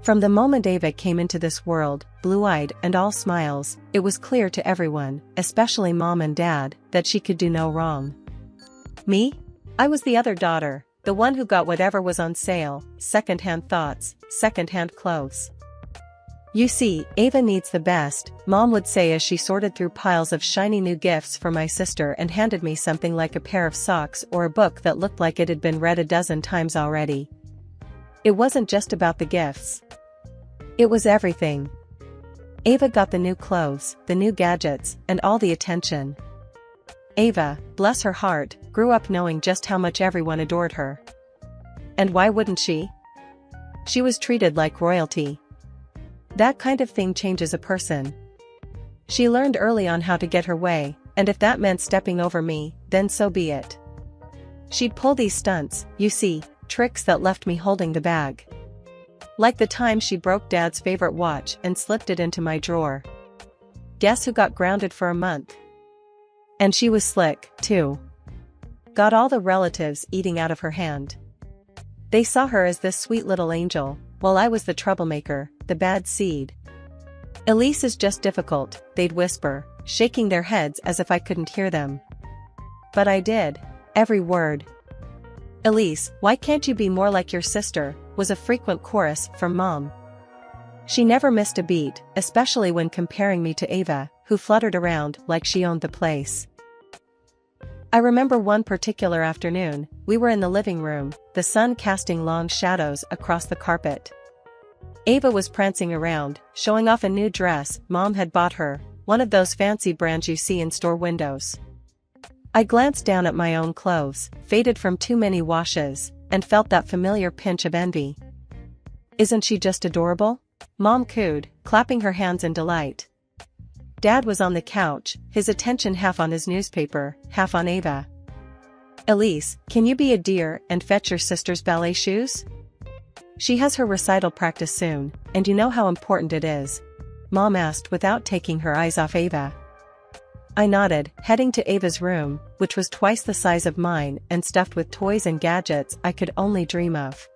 From the moment Ava came into this world, blue-eyed and all smiles, it was clear to everyone, especially Mom and Dad, that she could do no wrong. Me? I was the other daughter, the one who got whatever was on sale, second-hand thoughts, second-hand clothes. You see, Ava needs the best, Mom would say as she sorted through piles of shiny new gifts for my sister and handed me something like a pair of socks or a book that looked like it had been read a dozen times already. It wasn't just about the gifts. It was everything. Ava got the new clothes, the new gadgets, and all the attention. Ava, bless her heart, grew up knowing just how much everyone adored her. And why wouldn't she? She was treated like royalty. That kind of thing changes a person. She learned early on how to get her way, and if that meant stepping over me, then so be it. She'd pull these stunts, you see, tricks that left me holding the bag. Like the time she broke Dad's favorite watch and slipped it into my drawer. Guess who got grounded for a month? And she was slick, too. Got all the relatives eating out of her hand. They saw her as this sweet little angel, while I was the troublemaker, the bad seed. Elise is just difficult, they'd whisper, shaking their heads as if I couldn't hear them. But I did. Every word. Elise, why can't you be more like your sister, was a frequent chorus from Mom. She never missed a beat, especially when comparing me to Ava, who fluttered around like she owned the place. I remember one particular afternoon, we were in the living room, the sun casting long shadows across the carpet. Ava was prancing around, showing off a new dress Mom had bought her, one of those fancy brands you see in store windows. I glanced down at my own clothes, faded from too many washes, and felt that familiar pinch of envy. Isn't she just adorable? Mom cooed, clapping her hands in delight. Dad was on the couch, his attention half on his newspaper, half on Ava. Elise, can you be a dear and fetch your sister's ballet shoes? She has her recital practice soon, and you know how important it is. Mom asked without taking her eyes off Ava. I nodded, heading to Ava's room, which was twice the size of mine and stuffed with toys and gadgets I could only dream of.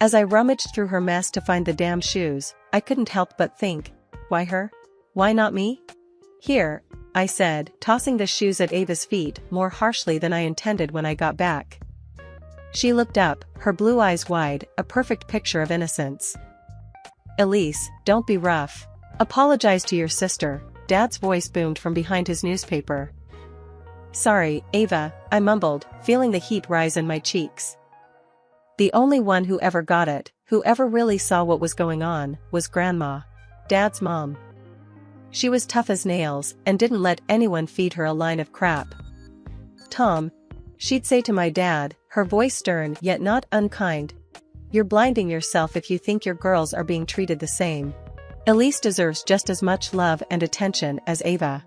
As I rummaged through her mess to find the damn shoes, I couldn't help but think, why her? Why not me? Here, I said, tossing the shoes at Ava's feet more harshly than I intended when I got back. She looked up, her blue eyes wide, a perfect picture of innocence. Elise, don't be rough. Apologize to your sister, Dad's voice boomed from behind his newspaper. Sorry, Ava, I mumbled, feeling the heat rise in my cheeks. The only one who ever got it, who ever really saw what was going on, was Grandma, Dad's mom. She was tough as nails and didn't let anyone feed her a line of crap. Tom, she'd say to my dad, her voice stern yet not unkind, you're blinding yourself if you think your girls are being treated the same. Elise deserves just as much love and attention as Ava.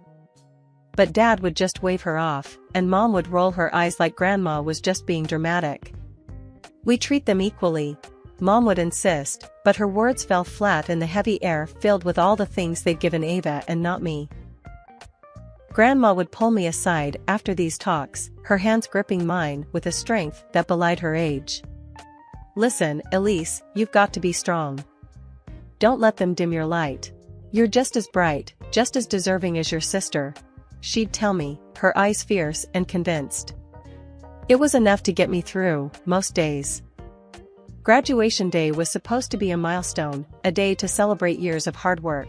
But Dad would just wave her off, and Mom would roll her eyes like Grandma was just being dramatic. We treat them equally, Mom would insist, but her words fell flat in the heavy air filled with all the things they'd given Ava and not me. Grandma would pull me aside after these talks, her hands gripping mine with a strength that belied her age. Listen, Elise, you've got to be strong. Don't let them dim your light. You're just as bright, just as deserving as your sister, she'd tell me, her eyes fierce and convinced. It was enough to get me through, most days. Graduation day was supposed to be a milestone, a day to celebrate years of hard work.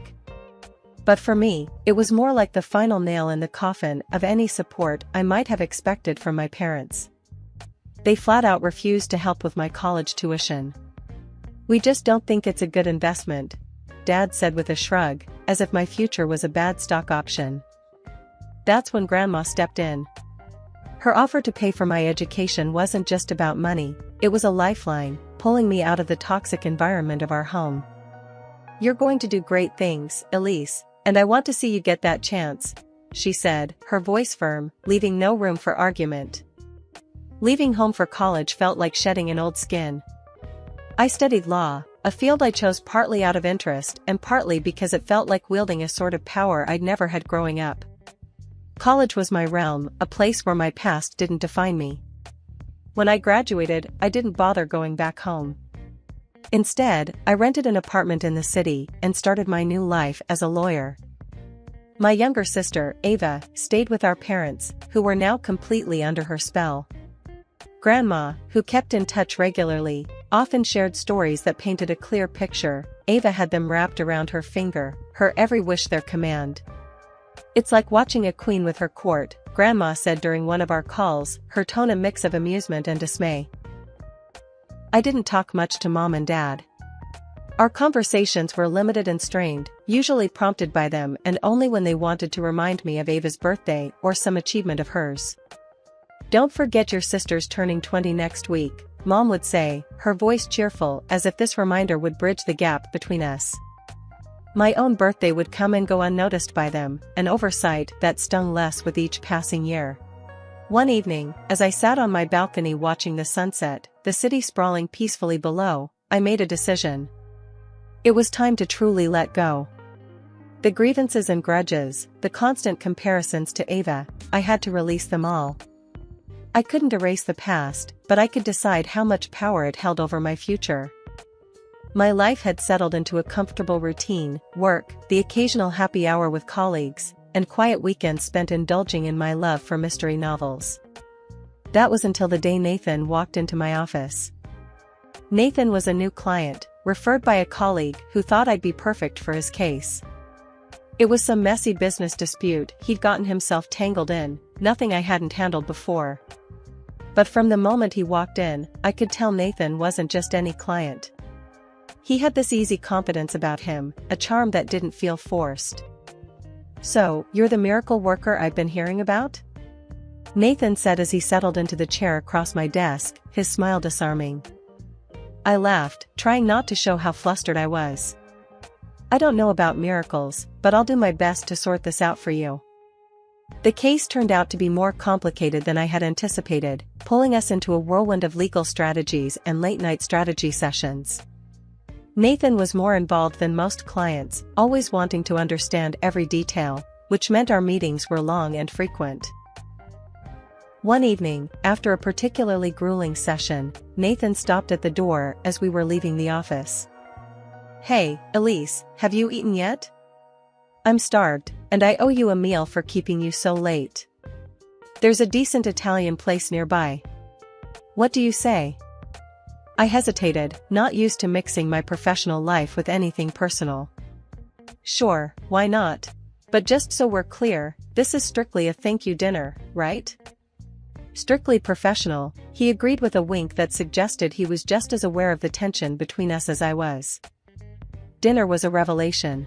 But for me, it was more like the final nail in the coffin of any support I might have expected from my parents. They flat out refused to help with my college tuition. We just don't think it's a good investment, Dad said with a shrug, as if my future was a bad stock option. That's when Grandma stepped in. Her offer to pay for my education wasn't just about money, it was a lifeline, pulling me out of the toxic environment of our home. You're going to do great things, Elise, and I want to see you get that chance, she said, her voice firm, leaving no room for argument. Leaving home for college felt like shedding an old skin. I studied law, a field I chose partly out of interest and partly because it felt like wielding a sort of power I'd never had growing up. College was my realm, a place where my past didn't define me. When I graduated, I didn't bother going back home. Instead, I rented an apartment in the city and started my new life as a lawyer. My younger sister, Ava, stayed with our parents, who were now completely under her spell. Grandma, who kept in touch regularly, often shared stories that painted a clear picture. Ava had them wrapped around her finger, her every wish their command. "It's like watching a queen with her court," Grandma said during one of our calls, her tone a mix of amusement and dismay. I didn't talk much to Mom and Dad. Our conversations were limited and strained, usually prompted by them and only when they wanted to remind me of Ava's birthday or some achievement of hers. "Don't forget your sister's turning 20 next week," Mom would say, her voice cheerful as if this reminder would bridge the gap between us. My own birthday would come and go unnoticed by them, an oversight that stung less with each passing year. One evening, as I sat on my balcony watching the sunset, the city sprawling peacefully below, I made a decision. It was time to truly let go. The grievances and grudges, the constant comparisons to Ava, I had to release them all. I couldn't erase the past, but I could decide how much power it held over my future. My life had settled into a comfortable routine, work, the occasional happy hour with colleagues, and quiet weekends spent indulging in my love for mystery novels. That was until the day Nathan walked into my office. Nathan was a new client, referred by a colleague who thought I'd be perfect for his case. It was some messy business dispute he'd gotten himself tangled in, nothing I hadn't handled before. But from the moment he walked in, I could tell Nathan wasn't just any client. He had this easy confidence about him, a charm that didn't feel forced. "So, you're the miracle worker I've been hearing about?" Nathan said as he settled into the chair across my desk, his smile disarming. I laughed, trying not to show how flustered I was. "I don't know about miracles, but I'll do my best to sort this out for you." The case turned out to be more complicated than I had anticipated, pulling us into a whirlwind of legal strategies and late-night strategy sessions. Nathan was more involved than most clients, always wanting to understand every detail, which meant our meetings were long and frequent. One evening, after a particularly grueling session, Nathan stopped at the door as we were leaving the office. "Hey, Elise, have you eaten yet? I'm starved, and I owe you a meal for keeping you so late. There's a decent Italian place nearby. What do you say?" I hesitated, not used to mixing my professional life with anything personal. "Sure, why not? But just so we're clear, this is strictly a thank you dinner, right?" Strictly professional, he agreed with a wink that suggested he was just as aware of the tension between us as I was. Dinner was a revelation.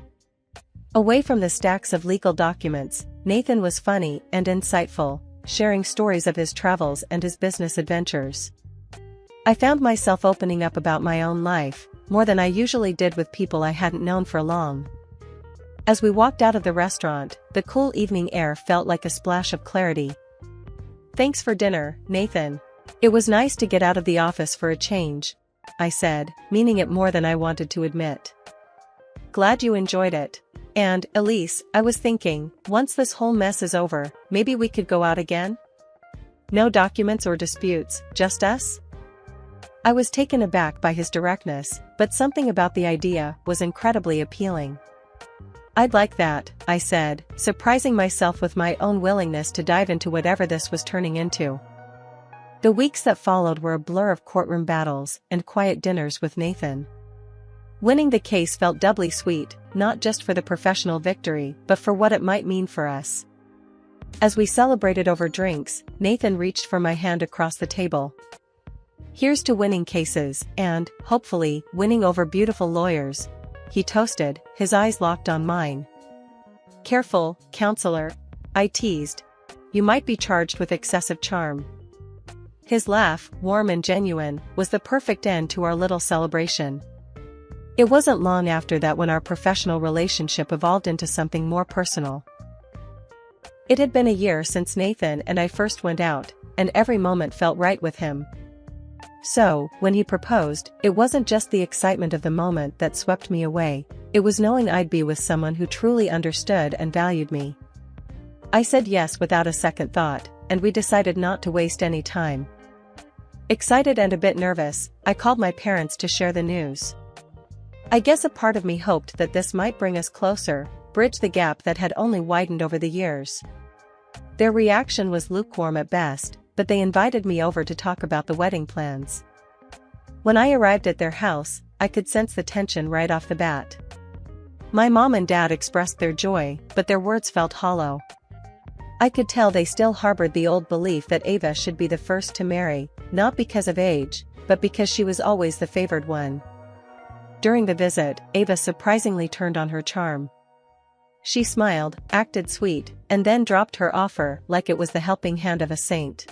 Away from the stacks of legal documents, Nathan was funny and insightful, sharing stories of his travels and his business adventures. I found myself opening up about my own life, more than I usually did with people I hadn't known for long. As we walked out of the restaurant, the cool evening air felt like a splash of clarity. "Thanks for dinner, Nathan. It was nice to get out of the office for a change," I said, meaning it more than I wanted to admit. "Glad you enjoyed it. And, Elise, I was thinking, once this whole mess is over, maybe we could go out again? No documents or disputes, just us?" I was taken aback by his directness, but something about the idea was incredibly appealing. "I'd like that," I said, surprising myself with my own willingness to dive into whatever this was turning into. The weeks that followed were a blur of courtroom battles and quiet dinners with Nathan. Winning the case felt doubly sweet, not just for the professional victory, but for what it might mean for us. As we celebrated over drinks, Nathan reached for my hand across the table. "Here's to winning cases, and, hopefully, winning over beautiful lawyers," he toasted, his eyes locked on mine. "Careful, counselor," I teased. "You might be charged with excessive charm." His laugh, warm and genuine, was the perfect end to our little celebration. It wasn't long after that when our professional relationship evolved into something more personal. It had been a year since Nathan and I first went out, and every moment felt right with him. So, when he proposed, it wasn't just the excitement of the moment that swept me away, it was knowing I'd be with someone who truly understood and valued me. I said yes without a second thought, and we decided not to waste any time. Excited and a bit nervous, I called my parents to share the news. I guess a part of me hoped that this might bring us closer, bridge the gap that had only widened over the years. Their reaction was lukewarm at best, but they invited me over to talk about the wedding plans. When I arrived at their house, I could sense the tension right off the bat. My mom and dad expressed their joy, but their words felt hollow. I could tell they still harbored the old belief that Ava should be the first to marry, not because of age, but because she was always the favored one. During the visit, Ava surprisingly turned on her charm. She smiled, acted sweet, and then dropped her offer like it was the helping hand of a saint.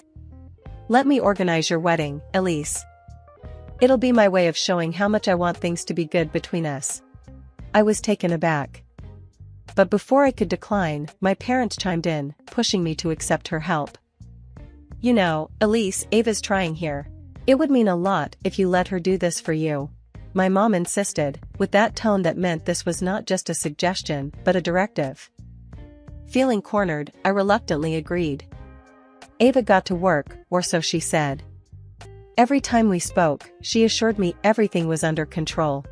"Let me organize your wedding, Elise. It'll be my way of showing how much I want things to be good between us." I was taken aback. But before I could decline, my parents chimed in, pushing me to accept her help. "You know, Elise, Ava's trying here. It would mean a lot if you let her do this for you," my mom insisted, with that tone that meant this was not just a suggestion but a directive. Feeling cornered, I reluctantly agreed. Ava got to work, or so she said. Every time we spoke, she assured me everything was under control.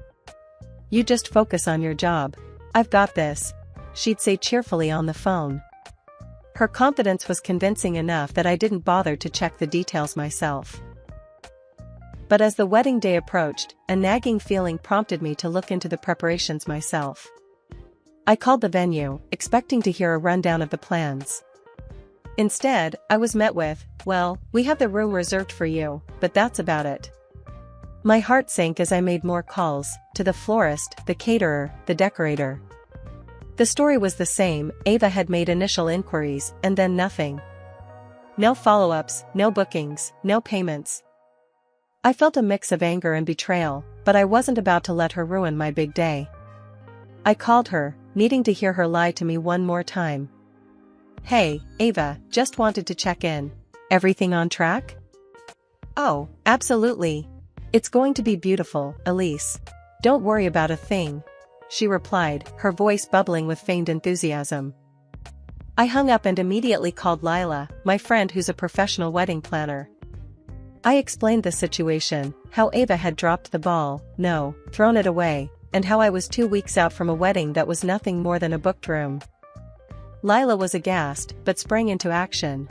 "You just focus on your job. I've got this," she'd say cheerfully on the phone. Her confidence was convincing enough that I didn't bother to check the details myself. But as the wedding day approached, a nagging feeling prompted me to look into the preparations myself. I called the venue, expecting to hear a rundown of the plans. Instead, I was met with, "Well, we have the room reserved for you, but that's about it." My heart sank as I made more calls, to the florist, the caterer, the decorator. The story was the same. Ava had made initial inquiries, and then nothing. No follow-ups, no bookings, no payments. I felt a mix of anger and betrayal, but I wasn't about to let her ruin my big day. I called her, needing to hear her lie to me one more time. "Hey, Ava, just wanted to check in. Everything on track?" "Oh, absolutely. It's going to be beautiful, Elise. Don't worry about a thing," she replied, her voice bubbling with feigned enthusiasm. I hung up and immediately called Lila, my friend who's a professional wedding planner. I explained the situation, how Ava had dropped the ball, thrown it away, and how I was 2 weeks out from a wedding that was nothing more than a booked room. Lila was aghast, but sprang into action.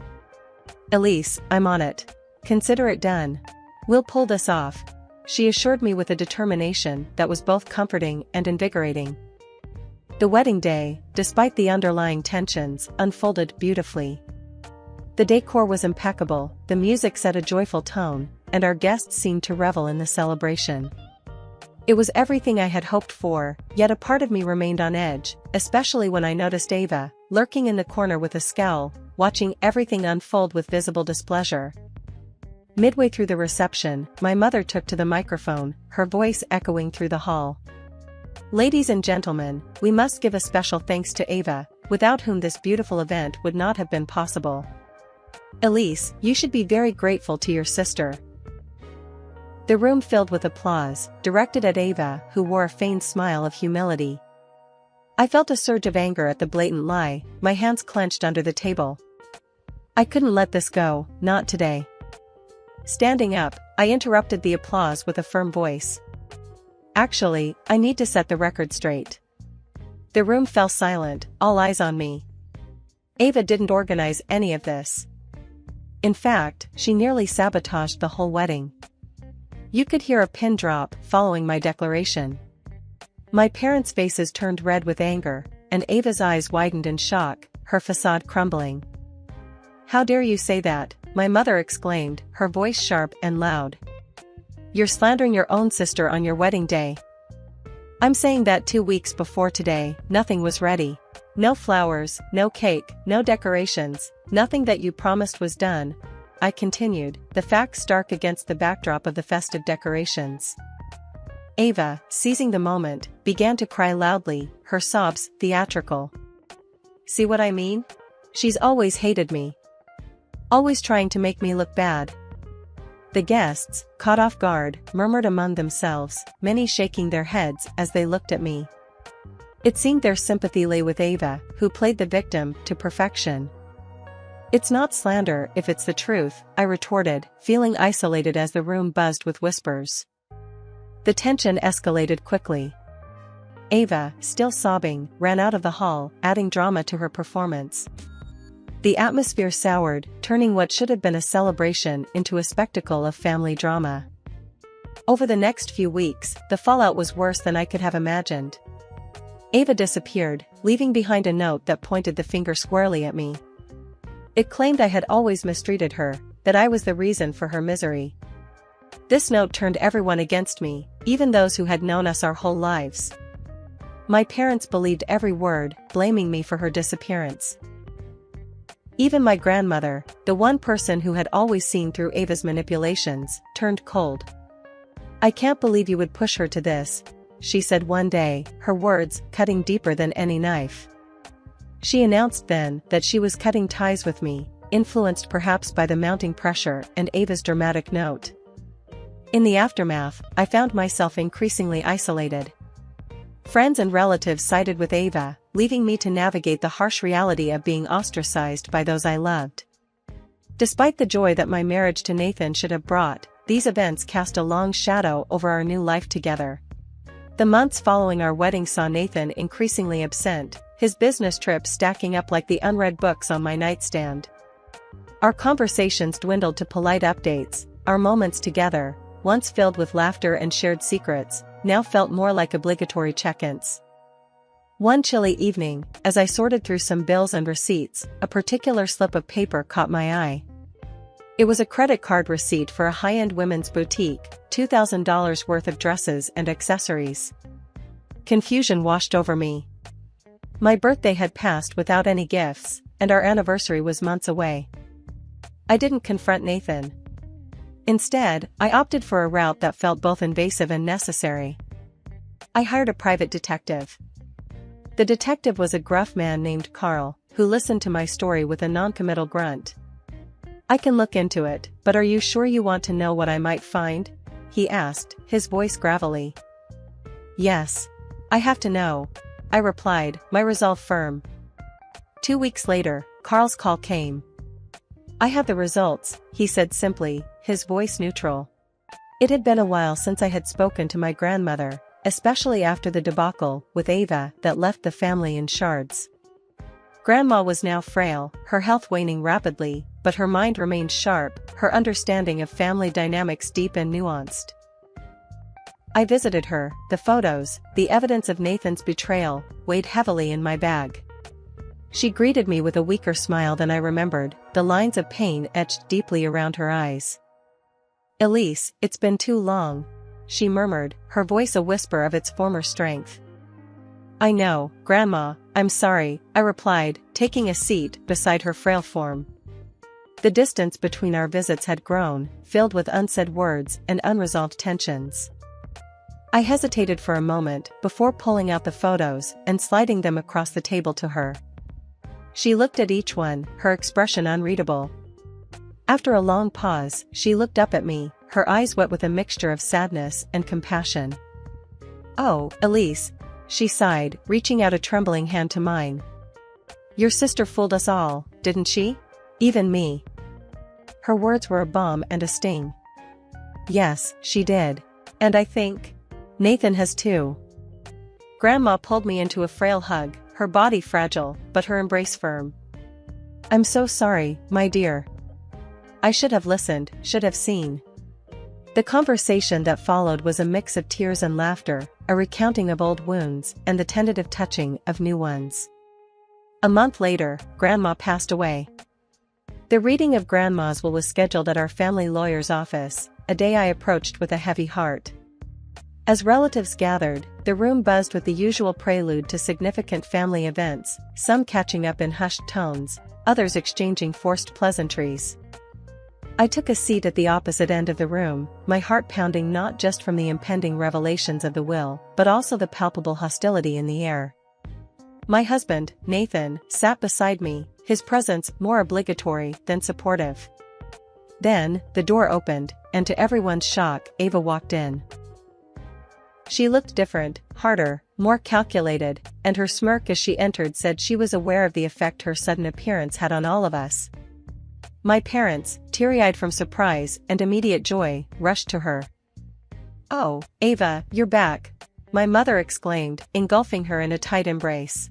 "Elise, I'm on it. Consider it done. We'll pull this off," she assured me with a determination that was both comforting and invigorating. The wedding day, despite the underlying tensions, unfolded beautifully. The decor was impeccable, the music set a joyful tone, and our guests seemed to revel in the celebration. It was everything I had hoped for, yet a part of me remained on edge, especially when I noticed Ava, lurking in the corner with a scowl, watching everything unfold with visible displeasure. Midway through the reception, my mother took to the microphone, her voice echoing through the hall. "Ladies and gentlemen, we must give a special thanks to Ava, without whom this beautiful event would not have been possible. Elise, you should be very grateful to your sister." The room filled with applause, directed at Ava, who wore a feigned smile of humility. I felt a surge of anger at the blatant lie, my hands clenched under the table. I couldn't let this go, not today. Standing up, I interrupted the applause with a firm voice. "Actually, I need to set the record straight." The room fell silent, all eyes on me. Ava didn't organize any of this. In fact, she nearly sabotaged the whole wedding. You could hear a pin drop following my declaration. My parents' faces turned red with anger, and Ava's eyes widened in shock, her facade crumbling. "How dare you say that?" my mother exclaimed, her voice sharp and loud. "You're slandering your own sister on your wedding day." "I'm saying that 2 weeks before today, nothing was ready. No flowers, no cake, no decorations, nothing that you promised was done," I continued, the facts stark against the backdrop of the festive decorations. Ava, seizing the moment, began to cry loudly, her sobs theatrical. "See what I mean? She's always hated me. Always trying to make me look bad." The guests, caught off guard, murmured among themselves, many shaking their heads as they looked at me. It seemed their sympathy lay with Ava, who played the victim to perfection. "It's not slander if it's the truth," I retorted, feeling isolated as the room buzzed with whispers. The tension escalated quickly. Ava, still sobbing, ran out of the hall, adding drama to her performance. The atmosphere soured, turning what should have been a celebration into a spectacle of family drama. Over the next few weeks, the fallout was worse than I could have imagined. Ava disappeared, leaving behind a note that pointed the finger squarely at me. It claimed I had always mistreated her, that I was the reason for her misery. This note turned everyone against me, even those who had known us our whole lives. My parents believed every word, blaming me for her disappearance. Even my grandmother, the one person who had always seen through Ava's manipulations, turned cold. "I can't believe you would push her to this," she said one day, her words cutting deeper than any knife. She announced then that she was cutting ties with me, influenced perhaps by the mounting pressure and Ava's dramatic note. In the aftermath, I found myself increasingly isolated. Friends and relatives sided with Ava, leaving me to navigate the harsh reality of being ostracized by those I loved. Despite the joy that my marriage to Nathan should have brought, these events cast a long shadow over our new life together. The months following our wedding saw Nathan increasingly absent, his business trips stacking up like the unread books on my nightstand. Our conversations dwindled to polite updates, our moments together, once filled with laughter and shared secrets, now felt more like obligatory check-ins. One chilly evening, as I sorted through some bills and receipts, a particular slip of paper caught my eye. It was a credit card receipt for a high-end women's boutique, $2,000 worth of dresses and accessories. Confusion washed over me. My birthday had passed without any gifts, and our anniversary was months away. I didn't confront Nathan. Instead, I opted for a route that felt both invasive and necessary. I hired a private detective. The detective was a gruff man named Carl, who listened to my story with a non-committal grunt. "I can look into it, but are you sure you want to know what I might find?" he asked, his voice gravelly. "Yes. I have to know," I replied, my resolve firm. 2 weeks later, Carl's call came. "I have the results," he said simply, his voice neutral. It had been a while since I had spoken to my grandmother, especially after the debacle with Ava that left the family in shards. Grandma was now frail, her health waning rapidly, but her mind remained sharp, her understanding of family dynamics deep and nuanced. I visited her, the photos, the evidence of Nathan's betrayal, weighed heavily in my bag. She greeted me with a weaker smile than I remembered, the lines of pain etched deeply around her eyes. "Elise, it's been too long," she murmured, her voice a whisper of its former strength. "I know, Grandma, I'm sorry," I replied, taking a seat beside her frail form. The distance between our visits had grown, filled with unsaid words and unresolved tensions. I hesitated for a moment before pulling out the photos and sliding them across the table to her. She looked at each one, her expression unreadable. After a long pause, she looked up at me, her eyes wet with a mixture of sadness and compassion. "Oh, Elise," she sighed, reaching out a trembling hand to mine. "Your sister fooled us all, didn't she? Even me." Her words were a balm and a sting. "Yes, she did. And I think Nathan has too." Grandma pulled me into a frail hug, her body fragile, but her embrace firm. "I'm so sorry, my dear. I should have listened, should have seen." The conversation that followed was a mix of tears and laughter, a recounting of old wounds, and the tentative touching of new ones. A month later, Grandma passed away. The reading of Grandma's will was scheduled at our family lawyer's office, a day I approached with a heavy heart. As relatives gathered, the room buzzed with the usual prelude to significant family events, some catching up in hushed tones, others exchanging forced pleasantries. I took a seat at the opposite end of the room, my heart pounding not just from the impending revelations of the will, but also the palpable hostility in the air. My husband, Nathan, sat beside me, his presence more obligatory than supportive. Then, the door opened, and to everyone's shock, Ava walked in. She looked different, harder, more calculated, and her smirk as she entered said she was aware of the effect her sudden appearance had on all of us. My parents, teary-eyed from surprise and immediate joy, rushed to her. "Oh, Ava, you're back. my mother exclaimed, engulfing her in a tight embrace.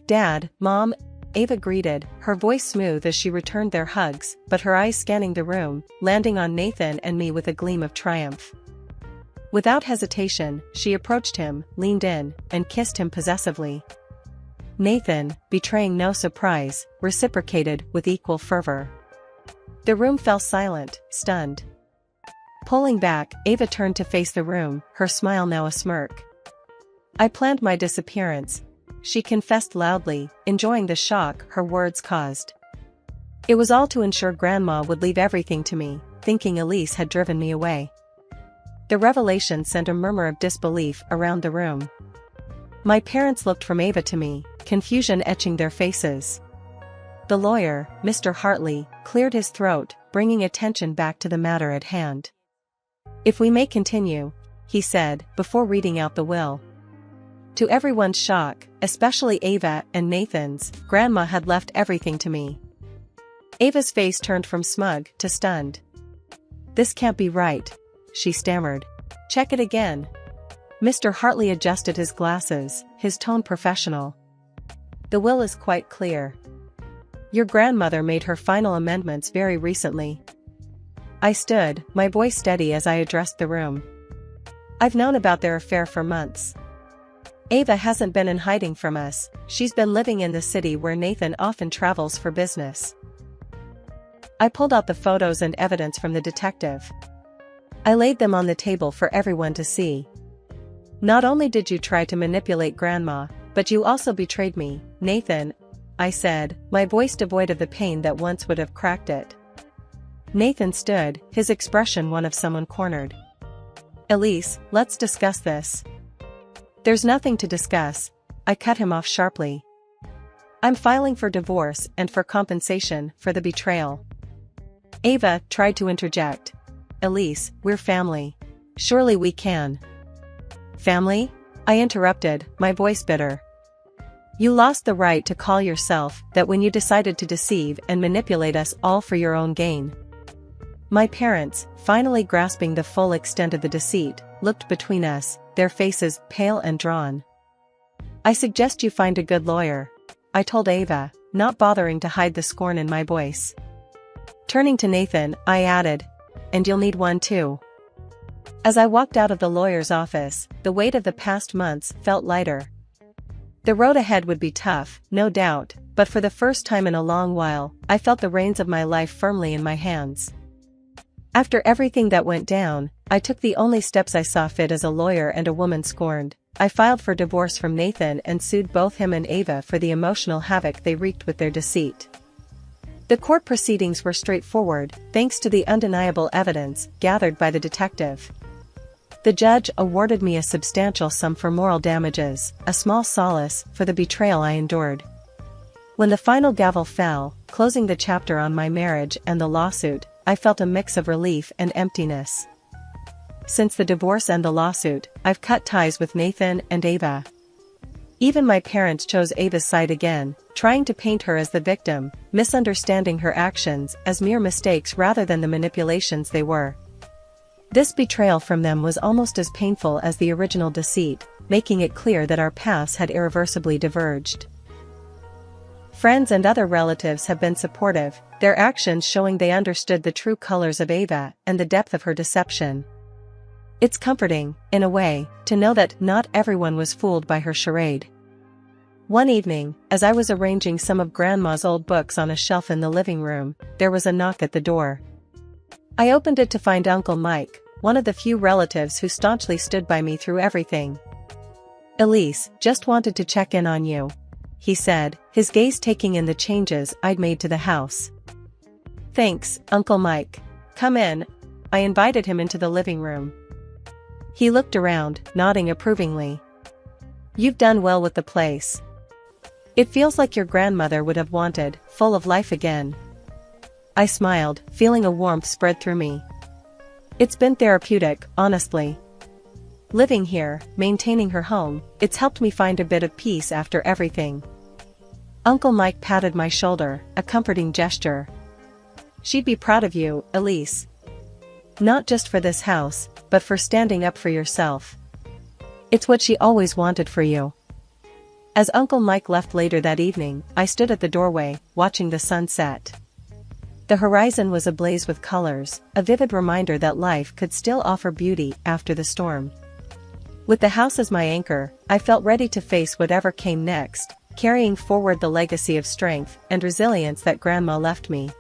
Dad, Mom, Ava greeted, her voice smooth as she returned their hugs, but her eyes scanning the room, landing on Nathan and me with a gleam of triumph. Without hesitation, she approached him, leaned in, and kissed him possessively. Nathan, betraying no surprise, reciprocated with equal fervor. The room fell silent, stunned. Pulling back, Ava turned to face the room, her smile now a smirk. I planned my disappearance, she confessed loudly, enjoying the shock her words caused. It was all to ensure Grandma would leave everything to me, thinking Elise had driven me away. The revelation sent a murmur of disbelief around the room. My parents looked from Ava to me, confusion etching their faces. The lawyer, Mr. Hartley, cleared his throat, bringing attention back to the matter at hand. If we may continue, he said, before reading out the will. To everyone's shock, especially Ava and Nathan's, Grandma had left everything to me. Ava's face turned from smug to stunned. This can't be right, she stammered. Check it again. Mr. Hartley adjusted his glasses, his tone professional. The will is quite clear. Your grandmother made her final amendments very recently. I stood, my voice steady as I addressed the room. I've known about their affair for months. Ava hasn't been in hiding from us, she's been living in the city where Nathan often travels for business. I pulled out the photos and evidence from the detective. I laid them on the table for everyone to see. Not only did you try to manipulate Grandma, but you also betrayed me, Nathan, I said, my voice devoid of the pain that once would have cracked it. Nathan stood, his expression one of someone cornered. Elise, let's discuss this. There's nothing to discuss, I cut him off sharply. I'm filing for divorce and for compensation for the betrayal. Ava tried to interject. Elise, we're family. Surely we can. Family? I interrupted, my voice bitter. You lost the right to call yourself that when you decided to deceive and manipulate us all for your own gain. My parents, finally grasping the full extent of the deceit, looked between us, their faces pale and drawn. I suggest you find a good lawyer, I told Ava, not bothering to hide the scorn in my voice. Turning to Nathan, I added, and you'll need one too. As I walked out of the lawyer's office, the weight of the past months felt lighter. The road ahead would be tough, no doubt, but for the first time in a long while, I felt the reins of my life firmly in my hands. After everything that went down, I took the only steps I saw fit as a lawyer and a woman scorned. I filed for divorce from Nathan and sued both him and Ava for the emotional havoc they wreaked with their deceit. The court proceedings were straightforward, thanks to the undeniable evidence gathered by the detective. The judge awarded me a substantial sum for moral damages, a small solace for the betrayal I endured. When the final gavel fell, closing the chapter on my marriage and the lawsuit, I felt a mix of relief and emptiness. Since the divorce and the lawsuit, I've cut ties with Nathan and Ava. Even my parents chose Ava's side again, trying to paint her as the victim, misunderstanding her actions as mere mistakes rather than the manipulations they were. This betrayal from them was almost as painful as the original deceit, making it clear that our paths had irreversibly diverged. Friends and other relatives have been supportive, their actions showing they understood the true colors of Ava and the depth of her deception. It's comforting, in a way, to know that not everyone was fooled by her charade. One evening, as I was arranging some of Grandma's old books on a shelf in the living room, there was a knock at the door. I opened it to find Uncle Mike, one of the few relatives who staunchly stood by me through everything. Elise, just wanted to check in on you, he said, his gaze taking in the changes I'd made to the house. Thanks, Uncle Mike. Come in. I invited him into the living room. He looked around, nodding approvingly. You've done well with the place. It feels like your grandmother would have wanted, full of life again. I smiled, feeling a warmth spread through me. It's been therapeutic, honestly. Living here, maintaining her home, it's helped me find a bit of peace after everything. Uncle Mike patted my shoulder, a comforting gesture. She'd be proud of you, Elise. Not just for this house, but for standing up for yourself. It's what she always wanted for you. As Uncle Mike left later that evening, I stood at the doorway, watching the sun set. The horizon was ablaze with colors, a vivid reminder that life could still offer beauty after the storm. With the house as my anchor, I felt ready to face whatever came next, carrying forward the legacy of strength and resilience that Grandma left me.